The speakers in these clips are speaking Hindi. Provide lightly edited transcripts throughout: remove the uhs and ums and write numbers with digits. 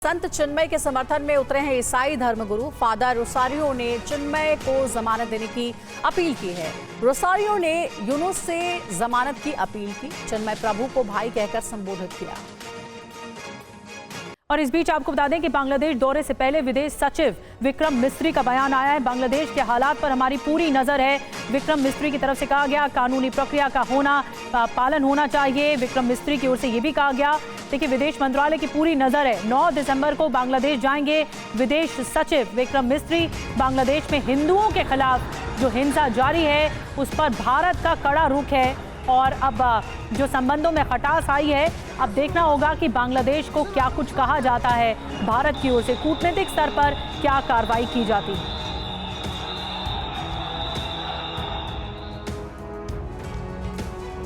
संत चिन्मय के समर्थन में उतरे हैं ईसाई धर्मगुरु फादर रोसारियो ने चिन्मय को जमानत देने की अपील की है। रोसारियो ने यूनुस से जमानत की अपील की। चिन्मय प्रभु को भाई कहकर संबोधित किया। और इस बीच आपको बता दें कि बांग्लादेश दौरे से पहले विदेश सचिव विक्रम मिस्री का बयान आया है। बांग्लादेश के हालात पर हमारी पूरी नजर है। विक्रम मिस्री की तरफ से कहा गया कानूनी प्रक्रिया का पालन होना चाहिए। विक्रम मिस्री की ओर से यह भी कहा गया देखिए विदेश मंत्रालय की पूरी नजर है। 9 दिसंबर को बांग्लादेश जाएंगे विदेश सचिव विक्रम मिस्री। बांग्लादेश में हिंदुओं के खिलाफ जो हिंसा जारी है उस पर भारत का कड़ा रुख है और अब जो संबंधों में खटास आई है, अब देखना होगा कि बांग्लादेश को क्या कुछ कहा जाता है, भारत की ओर से कूटनीतिक स्तर पर क्या कार्रवाई की जाती है।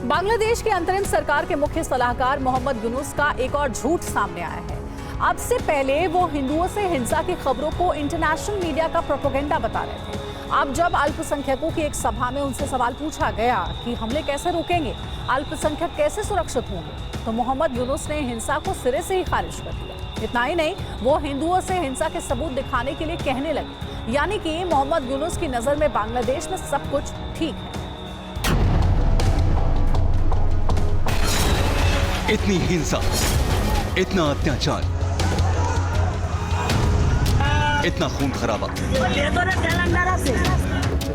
बांग्लादेश के अंतरिम सरकार के मुख्य सलाहकार मोहम्मद यूनुस का एक और झूठ सामने आया है। अब से पहले वो हिंदुओं से हिंसा की खबरों को इंटरनेशनल मीडिया का प्रोपेगेंडा बता रहे थे। अब जब अल्पसंख्यकों की एक सभा में उनसे सवाल पूछा गया कि हमले कैसे रोकेंगे, अल्पसंख्यक कैसे सुरक्षित होंगे, तो मोहम्मद यूनुस ने हिंसा को सिरे से ही खारिज कर दिया। इतना ही नहीं, वो हिंदुओं से हिंसा के सबूत दिखाने के लिए कहने लगे। यानी कि मोहम्मद यूनुस की नजर में बांग्लादेश में सब कुछ ठीक है। इतनी हिंसा, इतना अत्याचार, इतना खून खराबा,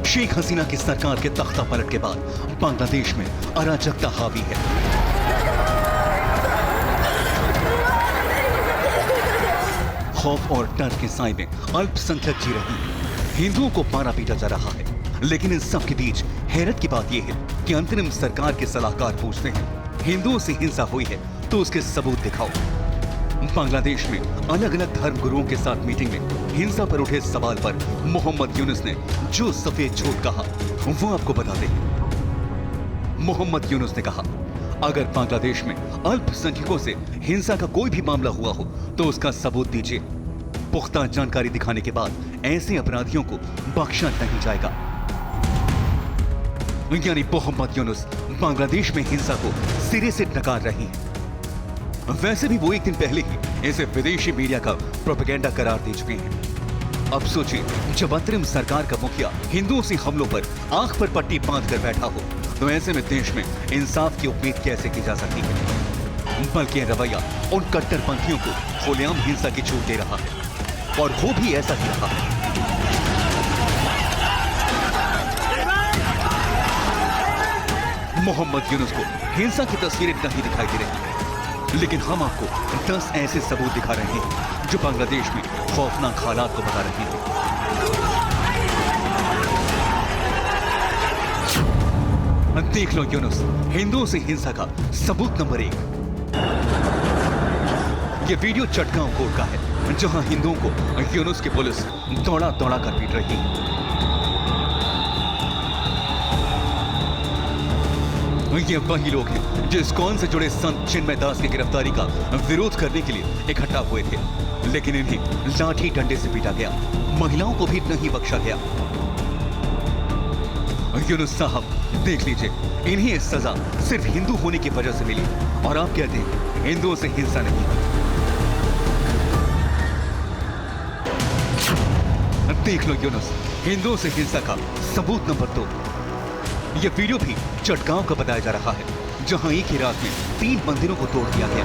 शेख हसीना की सरकार के तख्ता पलट के बाद बांग्लादेश में अराजकता हावी है। खौफ और डर के साए में अल्पसंख्यक जी रहे हैं। हिंदुओं को मारा पीटा जा रहा है। लेकिन इन सब के बीच हैरत की बात यह है कि अंतरिम सरकार के सलाहकार पूछते हैं हिंदुओं से हिंसा हुई है तो उसके सबूत दिखाओ। बांग्लादेश में अलग अलग धर्म गुरुओं के साथ मीटिंग में हिंसा पर उठे सवाल पर मोहम्मद यूनुस ने जो सफेद झूठ कहा वो आपको बता दें। मोहम्मद यूनुस ने कहा अगर बांग्लादेश में अल्पसंख्यकों से हिंसा का कोई भी मामला हुआ हो तो उसका सबूत दीजिए। पुख्ता जानकारी दिखाने के बाद ऐसे अपराधियों को बख्शा नहीं जाएगा। यानी मोहम्मद यूनुस बांग्लादेश में हिंसा को सिरे से नकार रही है। वैसे भी वो एक दिन पहले ही इसे विदेशी मीडिया का प्रोपेगेंडा करार दे चुके हैं। अब सोचिए, जब अंतरिम सरकार का मुखिया हिंदुओं से हमलों पर आंख पर पट्टी बांध कर बैठा हो तो ऐसे में देश में इंसाफ की उम्मीद कैसे की जा सकती है। बल्कि रवैया उन कट्टरपंथियों को खुलेआम हिंसा की छूट दे रहा है और वो भी ऐसा ही रहा है। मोहम्मद यूनुस को हिंसा की तस्वीरें नहीं दिखाई दे रही, लेकिन हम आपको 10 ऐसे सबूत दिखा रहे हैं जो बांग्लादेश में खौफनाक हालात को बता रहे हैं। देख लो यूनुस, हिंदुओं से हिंसा का सबूत नंबर 1। ये वीडियो चटगांव कोर्ट का है जहां हिंदुओं को यूनुस की पुलिस दौड़ा दौड़ा कर पीट रही है। ये वही लोग हैं जो इस्कॉन से जुड़े संत चिन्मय दास की गिरफ्तारी का विरोध करने के लिए इकट्ठा हुए थे, लेकिन इन्हें लाठी डंडे से पीटा गया। महिलाओं को भी नहीं बख्शा गया। यूनुस साहब देख लीजिए, इन्हें सजा सिर्फ हिंदू होने की वजह से मिली और आप कहते हैं हिंदुओं से हिंसा नहीं। देख लो यूनुस, हिंदुओं से हिंसा का सबूत नंबर 2। यह वीडियो भी चटगांव का बताया जा रहा है जहां एक ही रात में 3 मंदिरों को तोड़ दिया गया।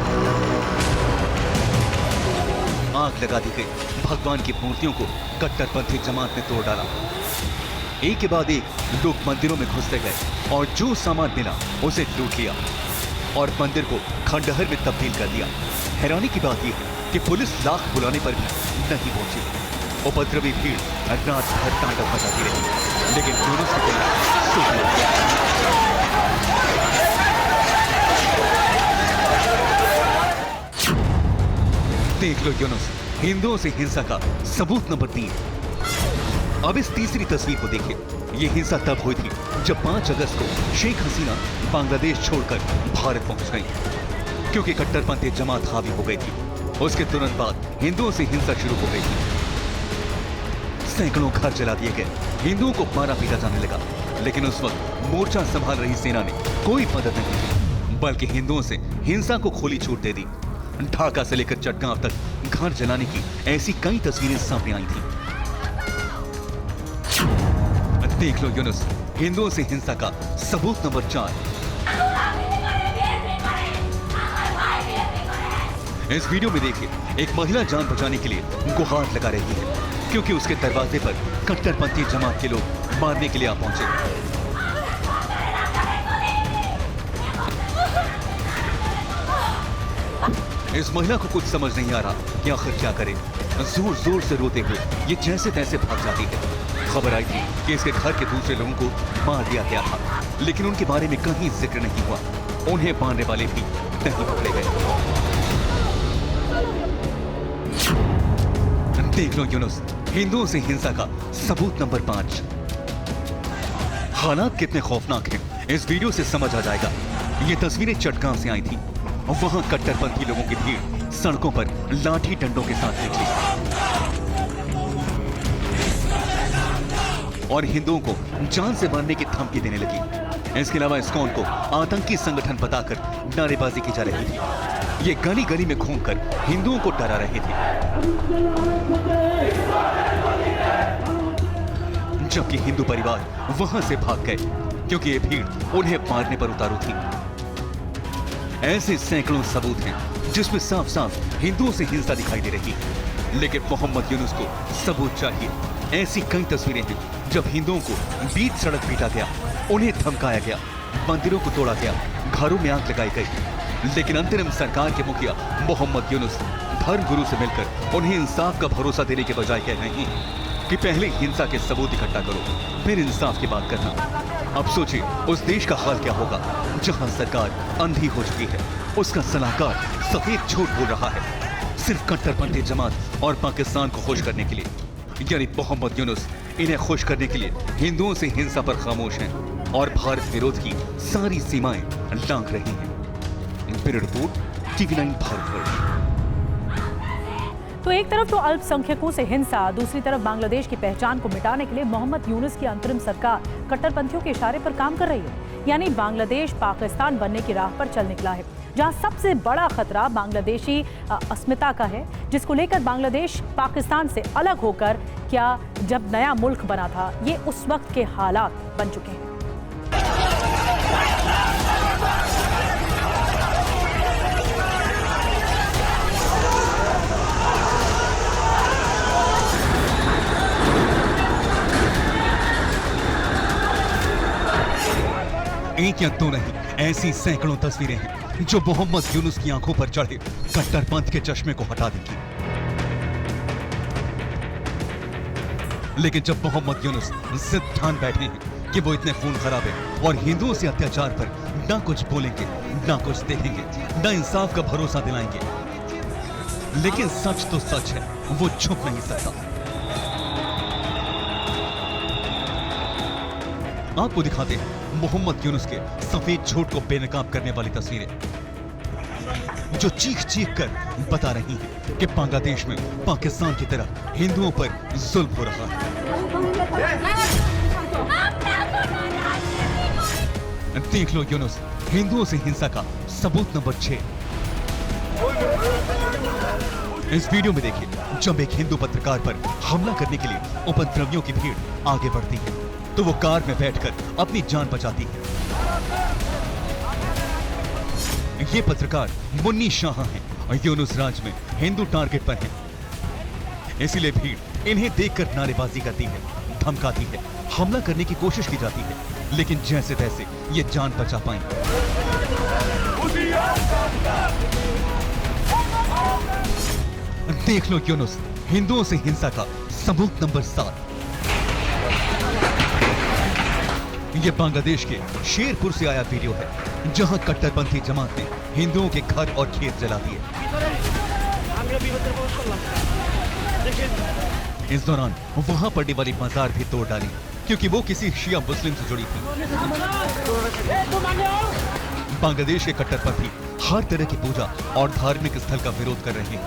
आग लगा दी गई, भगवान की मूर्तियों को कट्टरपंथी जमात ने तोड़ डाला। एक के बाद एक लोग मंदिरों में घुसते गए और जो सामान मिला उसे लूट लिया और मंदिर को खंडहर में तब्दील कर दिया। हैरानी की बात यह है कि पुलिस लाख बुलाने पर भी नहीं पहुंची। उपद्रवी भीड़ रात भर तांडव मचाती रही, लेकिन यूनुस की पुलिस सो गई। देख लो यूनुस, हिंदुओं से हिंसा का सबूत नंबर 3। अब इस तीसरी तस्वीर को देखिए। यह हिंसा तब हुई थी जब 5 अगस्त को शेख हसीना बांग्लादेश छोड़कर भारत पहुंच गई, क्योंकि कट्टरपंथी जमात हावी हो गई थी। उसके तुरंत बाद हिंदुओं से हिंसा शुरू हो गई थी। सैकड़ों घर जला दिए गए, हिंदुओं को मारा पीटा जाने लगा। लेकिन उस वक्त मोर्चा संभाल रही सेना ने कोई मदद नहीं की, बल्कि हिंदुओं से हिंसा को खुली छूट दे दी। ढाका से लेकर चटगांव तक घर जलाने की ऐसी कई तस्वीरें सामने आई थी। देख लो यूनुस, हिंदुओं से हिंसा का सबूत नंबर 4। इस वीडियो में देखिए, एक महिला जान बचाने के लिए गुहार लगा रही है क्योंकि उसके दरवाजे पर कट्टरपंथी जमात के लोग मारने के लिए आ पहुंचे। इस महिला को कुछ समझ नहीं आ रहा कि आखिर क्या करे। जोर जोर से रोते हुए ये जैसे तैसे भाग जाती है। खबर आई थी कि इसके घर के दूसरे लोगों को मार दिया गया था, लेकिन उनके बारे में कहीं जिक्र नहीं हुआ। उन्हें मारने वाले भी नहीं पकड़े गए। देख लो यूनुस, हिंदुओं से हिंसा का सबूत नंबर 5। हालात कितने खौफनाक हैं, इस वीडियो से समझ आ जाएगा। ये तस्वीरें चटगांव से आई थी। वहां कट्टरपंथी लोगों की भीड़ सड़कों पर लाठी डंडों के साथ निकली और हिंदुओं को जान से मारने की धमकी देने लगी। इसके अलावा इस्कॉन को आतंकी संगठन बताकर नारेबाजी की जा रही थी। ये गली गली में घूमकर हिंदुओं को डरा रहे थे, जबकि हिंदू परिवार वहां से भाग गए क्योंकि ये भीड़ उन्हें मारने पर उतारू थी। ऐसे सैकड़ों सबूत हैं जिसमें साफ साफ हिंदुओं से हिंसा दिखाई दे रही है, लेकिन मोहम्मद यूनुस को सबूत चाहिए। ऐसी कई तस्वीरें हैं जब हिंदुओं को बीच सड़क पीटा गया, उन्हें धमकाया गया, मंदिरों को तोड़ा गया, घरों में आग लगाई गई, लेकिन अंतरिम सरकार के मुखिया मोहम्मद यूनुस धर्मगुरु से मिलकर उन्हें इंसाफ का भरोसा देने के बजाय कह रहे हैं कि पहले हिंसा के सबूत इकट्ठा करो, फिर इंसाफ की बात करना। अब सोचिए उस देश का हाल क्या होगा जहां सरकार अंधी हो चुकी है, उसका सलाहकार सफेद झूठ बोल रहा है सिर्फ कट्टरपंथी जमात और पाकिस्तान को खुश करने के लिए। यानी मोहम्मद यूनुस इन्हें खुश करने के लिए हिंदुओं से हिंसा पर खामोश हैं और भारत विरोध की सारी सीमाएं लांघ रही हैं। Bureau report, TV9 Bharatvarsh. तो एक तरफ तो अल्पसंख्यकों से हिंसा, दूसरी तरफ बांग्लादेश की पहचान को मिटाने के लिए मोहम्मद यूनुस की अंतरिम सरकार कट्टरपंथियों के इशारे पर काम कर रही है। यानी बांग्लादेश पाकिस्तान बनने की राह पर चल निकला है, जहां सबसे बड़ा खतरा बांग्लादेशी अस्मिता का है, जिसको लेकर बांग्लादेश पाकिस्तान से अलग होकर क्या जब नया मुल्क बना था, ये उस वक्त के हालात बन चुके हैं। एक या दो नहीं, ऐसी सैकड़ों तस्वीरें हैं जो मोहम्मद यूनुस की आंखों पर चढ़े कट्टरपंथ के चश्मे को हटा देंगी। लेकिन जब मोहम्मद यूनुस जिद ठान बैठे हैं कि वो इतने खून खराब है और हिंदुओं से अत्याचार पर ना कुछ बोलेंगे, ना कुछ देखेंगे, ना इंसाफ का भरोसा दिलाएंगे, लेकिन सच तो सच है, वो छुप नहीं सकता। आपको दिखाते हैं मोहम्मद यूनुस के सफेद झूठ को बेनकाब करने वाली तस्वीरें, जो चीख चीख कर बता रही हैं कि बांग्लादेश में पाकिस्तान की तरह हिंदुओं पर जुल्म हो रहा है। देख लो यूनुस, हिंदुओं से हिंसा का सबूत नंबर 6। इस वीडियो में देखिए, जब एक हिंदू पत्रकार पर हमला करने के लिए उपद्रवियों की भीड़ आगे बढ़ती है तो वो कार में बैठकर अपनी जान बचाती है। ये पत्रकार मुन्नी शाह हैं और यूनुस राज में हिंदू टारगेट पर हैं। इसीलिए भीड़ इन्हें देखकर नारेबाजी करती है, धमकाती है, हमला करने की कोशिश की जाती है, लेकिन जैसे तैसे ये जान बचा पाई। देख लो यूनुस, हिंदुओं से हिंसा का सबूत नंबर 7। ये बांग्लादेश के शेरपुर से आया वीडियो है जहां कट्टरपंथी जमात ने हिंदुओं के घर और खेत जला दिए। इस दौरान वहां पड़ने वाली मजार भी तोड़ डाली क्योंकि वो किसी शिया मुस्लिम से जुड़ी थी। बांग्लादेश के कट्टरपंथी हर तरह की पूजा और धार्मिक स्थल का विरोध कर रहे हैं,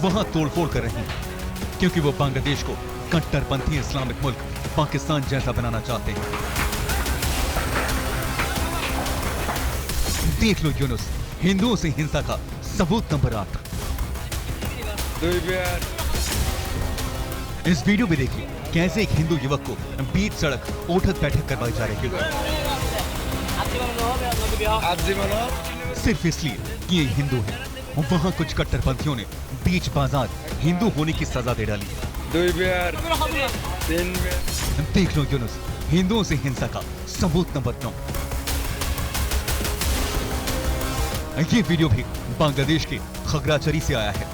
वहां तोड़फोड़ कर रहे हैं क्योंकि वो बांग्लादेश को कट्टरपंथी इस्लामिक मुल्क पाकिस्तान जैसा बनाना चाहते हैं। देख लो यूनुस, हिंदुओं से हिंसा का सबूत नंबर 8। इस वीडियो में देखिए कैसे एक हिंदू युवक को बीच सड़क उठक बैठक करवाई जा रही है, सिर्फ इसलिए कि ये हिंदू है। वहाँ कुछ कट्टरपंथियों ने बीच बाजार हिंदू होने की सजा दे डाली। देख लो यूनुस, हिंदुओं से हिंसा का सबूत नंबर 9। ये वीडियो भी बांग्लादेश के खगराचरी से आया है,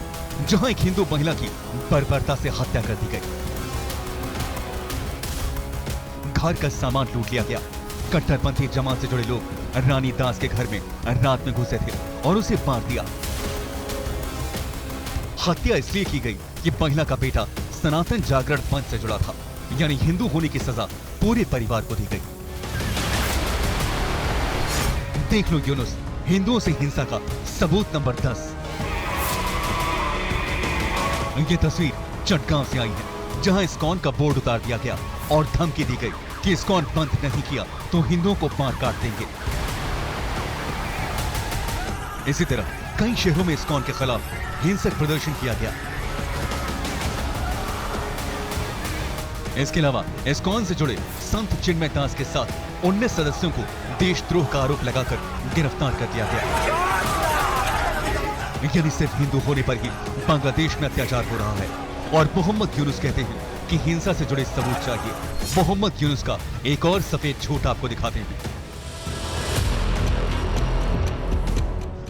जहां एक हिंदू महिला की बर्बरता से हत्या कर दी गई। घर का सामान लूट लिया गया। कट्टरपंथी जमात से जुड़े लोग रानी दास के घर में रात में घुसे थे और उसे मार दिया। हत्या इसलिए की गई कि महिला का बेटा सनातन जागरण पंथ से जुड़ा था, यानी हिंदू होने की सजा पूरे परिवार को दी गई। देख लो यूनुस, हिंदुओं से हिंसा का सबूत नंबर 10। ये तस्वीर चटगांव से आई है, जहां इस्कॉन का बोर्ड उतार दिया गया और धमकी दी गई कि इस्कॉन बंद नहीं किया तो हिंदुओं को मार काट देंगे। इसी तरह कई शहरों में इस्कॉन के खिलाफ हिंसक प्रदर्शन किया गया। इसके अलावा इस्कॉन से जुड़े संत चिन्मय दास के साथ 19 सदस्यों को देशद्रोह का आरोप लगाकर गिरफ्तार कर दिया गया। यानी सिर्फ हिंदू होने पर ही बांग्लादेश में अत्याचार हो रहा है। और मोहम्मद यूनुस कहते हैं कि हिंसा से जुड़े सबूत चाहिए। मोहम्मद यूनुस का एक और सफेद झूठ आपको दिखाते हैं।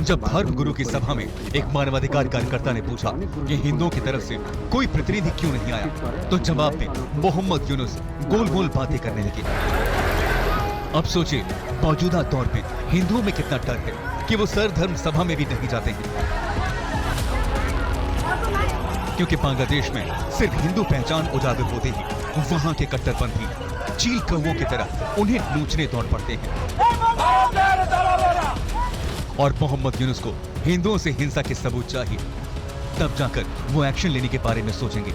जब धर्म गुरु की सभा में एक मानवाधिकार कार्यकर्ता ने पूछा कि हिंदुओं की तरफ से कोई प्रतिनिधि क्यों नहीं आया, तो जवाब में मोहम्मद यूनुस गोल गोल बातें करने लगे। अब सोचिए, मौजूदा दौर में हिंदुओं में कितना डर है कि वो सर्वधर्म सभा में भी नहीं जाते हैं, क्योंकि बांग्लादेश में सिर्फ हिंदू पहचान उजागर होते ही वहां के कट्टरपंथी चील कौवों की तरह उन्हें नोचने दौड़ पड़ते हैं। और मोहम्मद यूनुस को हिंदुओं से हिंसा के सबूत चाहिए, तब जाकर वो एक्शन लेने के बारे में सोचेंगे।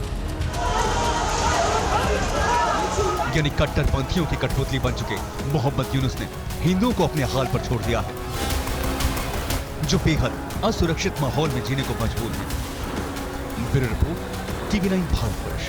यानी कट्टरपंथियों की कठपुतली बन चुके मोहम्मद यूनुस ने हिंदुओं को अपने हाल पर छोड़ दिया है, जो बेहद असुरक्षित माहौल में जीने को मजबूर है। Bureau report, TV9 Bharatvarsh.